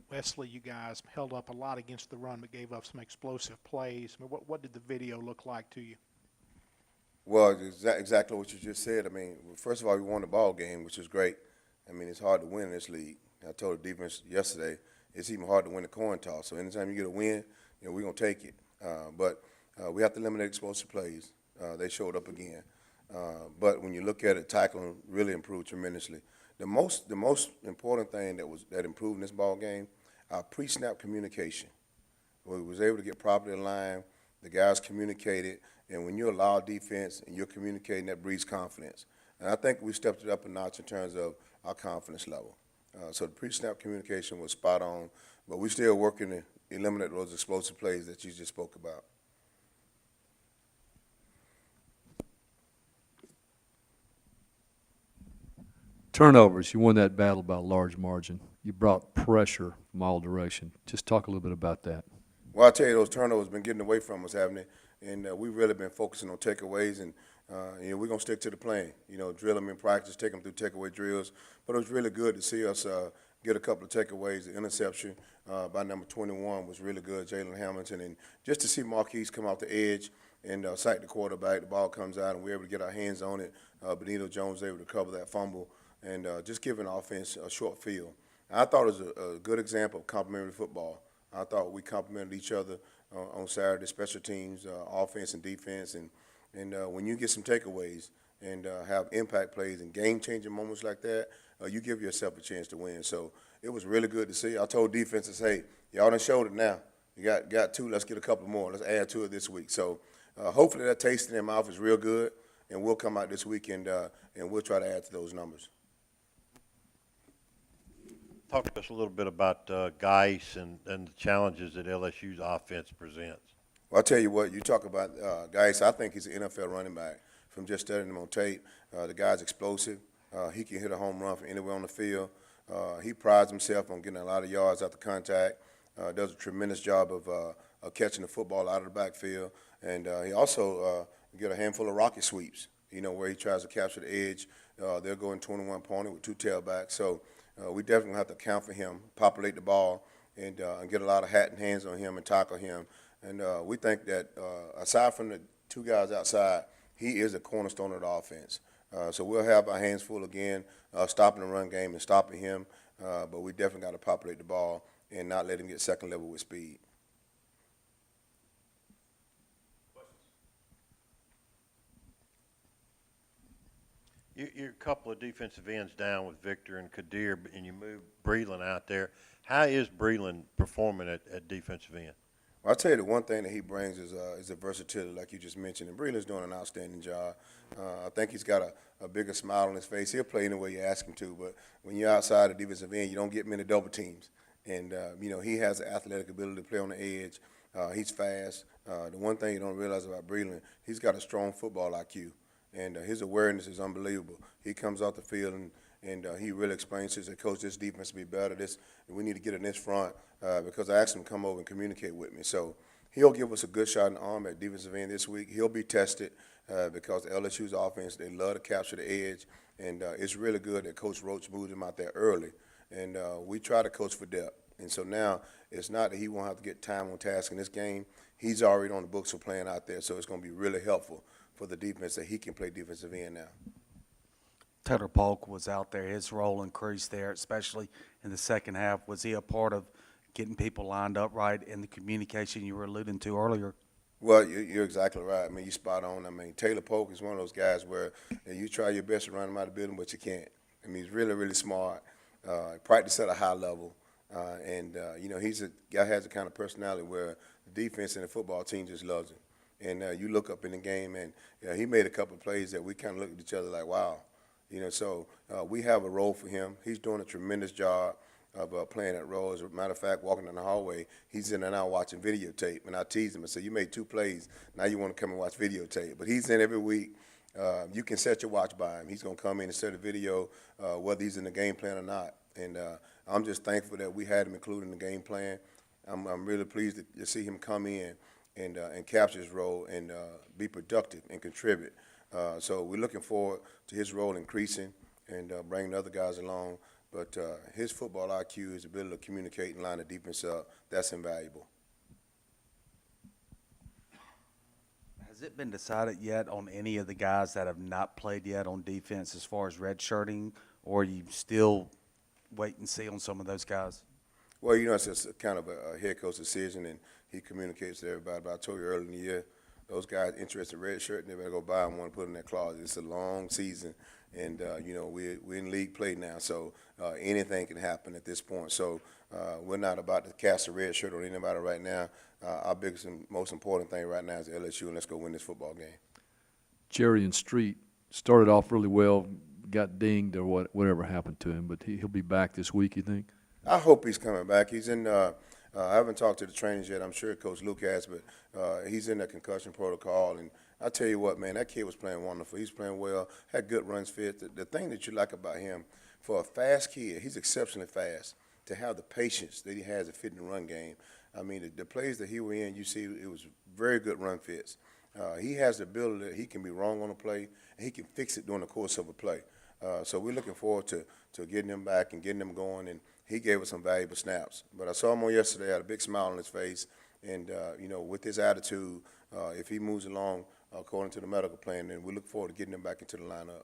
Wesley, you guys held up a lot against the run, but gave up some explosive plays. I mean, what did the video look like to you? Well, exactly what you just said. I mean, first of all, we won the ball game, which is great. I mean, it's hard to win in this league. I told the defense yesterday it's even hard to win the coin toss. So anytime you get a win, we're gonna take it. But we have to eliminate explosive plays. They showed up again. But when you look at it, tackling really improved tremendously. The most important thing that improved in this ball game, our pre-snap communication. We was able to get properly in line. The guys communicated, and when you allow defense and you're communicating, that breeds confidence. And I think we stepped it up a notch in terms of our confidence level. So the pre-snap communication was spot on, but we still working to eliminate those explosive plays that you just spoke about. Turnovers, you won that battle by a large margin. You brought pressure from all direction. Just talk a little bit about that. Well, I'll tell you, those turnovers been getting away from us, haven't they? And we've really been focusing on takeaways, and we're going to stick to the plan. Drill them in practice, take them through takeaway drills. But it was really good to see us get a couple of takeaways. The interception by number 21 was really good, Jalen Hamilton. And just to see Marquise come off the edge and sack the quarterback, the ball comes out, and we're able to get our hands on it. Benito Jones was able to cover that fumble and just giving offense a short field. I thought it was a good example of complementary football. I thought we complemented each other on Saturday, special teams, offense and defense. And when you get some takeaways and have impact plays and game-changing moments like that, you give yourself a chance to win. So it was really good to see. I told defenses, hey, y'all done showed it now. You got two, let's get a couple more. Let's add to it this week. So hopefully that taste in their mouth is real good, and we'll come out this weekend and we'll try to add to those numbers. Talk to us a little bit about Geis and the challenges that LSU's offense presents. Well, I'll tell you what, you talk about Geis, I think he's an NFL running back from just studying him on tape. The guy's explosive. He can hit a home run from anywhere on the field. He prides himself on getting a lot of yards after contact, does a tremendous job of catching the football out of the backfield. And he also get a handful of rocket sweeps, where he tries to capture the edge. They'll go in 21-pointer with two tailbacks. So we definitely have to account for him, populate the ball, and get a lot of hat and hands on him and tackle him. And we think that aside from the two guys outside, he is a cornerstone of the offense. So we'll have our hands full again, stopping the run game and stopping him. But we definitely got to populate the ball and not let him get second level with speed. You're a couple of defensive ends down with Victor and Kadir, and you move Breland out there. How is Breland performing at defensive end? Well, I'll tell you the one thing that he brings is a versatility, like you just mentioned. And Breland's doing an outstanding job. I think he's got a bigger smile on his face. He'll play any way you ask him to, but when you're outside the defensive end, you don't get many double teams. And, he has the athletic ability to play on the edge. He's fast. The one thing you don't realize about Breland, he's got a strong football IQ. And his awareness is unbelievable. He comes off the field and he really explains to us, Coach, this defense will be better. We need to get in this front because I asked him to come over and communicate with me. So he'll give us a good shot in the arm at defensive end this week. He'll be tested because LSU's offense, they love to capture the edge. And it's really good that Coach Roach moved him out there early. And we try to coach for depth. And so now it's not that he won't have to get time on task in this game. He's already on the books for playing out there, so it's going to be really helpful for the defense that he can play defensive end now. Taylor Polk was out there. His role increased there, especially in the second half. Was he a part of getting people lined up right in the communication you were alluding to earlier? Well, you're exactly right. I mean, you're spot on. I mean, Taylor Polk is one of those guys where you try your best to run him out of the building, but you can't. I mean, he's really, really smart. Practice at a high level. He's a guy has the kind of personality where the defense and the football team just loves him. And you look up in the game, and he made a couple of plays that we kind of looked at each other like, wow. So we have a role for him. He's doing a tremendous job of playing that role. As a matter of fact, walking in the hallway, he's in and out watching videotape. And I tease him and say, you made 2 plays. Now you want to come and watch videotape. But he's in every week. You can set your watch by him. He's going to come in and set a video, whether he's in the game plan or not. And I'm just thankful that we had him included in the game plan. I'm really pleased to see him come in and capture his role and be productive and contribute. So we're looking forward to his role increasing and bringing other guys along. But his football IQ, his ability to communicate and line the defense up, that's invaluable. Has it been decided yet on any of the guys that have not played yet on defense as far as redshirting, or are you still wait and see on some of those guys? Well, you know, it's just kind of a head coach decision, and he communicates to everybody. But I told you earlier in the year, those guys interested in red shirt, and they better go buy them one and put them in their closet. It's a long season, and, you know, we're in league play now, so anything can happen at this point. So we're not about to cast a red shirt on anybody right now. Our biggest and most important thing right now is LSU, and let's go win this football game. Jerry and Street started off really well, got dinged or whatever happened to him, but he'll be back this week, you think? I hope he's coming back. He's in. I haven't talked to the trainers yet. I'm sure Coach Luke has, but he's in the concussion protocol. And I tell you what, man, that kid was playing wonderful. He's playing well. Had good runs fit. The thing that you like about him, for a fast kid, he's exceptionally fast. To have the patience that he has to fit in the run game. I mean, the plays that he was in, you see, it was very good run fits. He has the ability that he can be wrong on a play, and he can fix it during the course of a play. So we're looking forward to getting him back and getting him going, and he gave us some valuable snaps. But I saw him on yesterday, had a big smile on his face, and, you know, with his attitude, if he moves along according to the medical plan, then we look forward to getting him back into the lineup.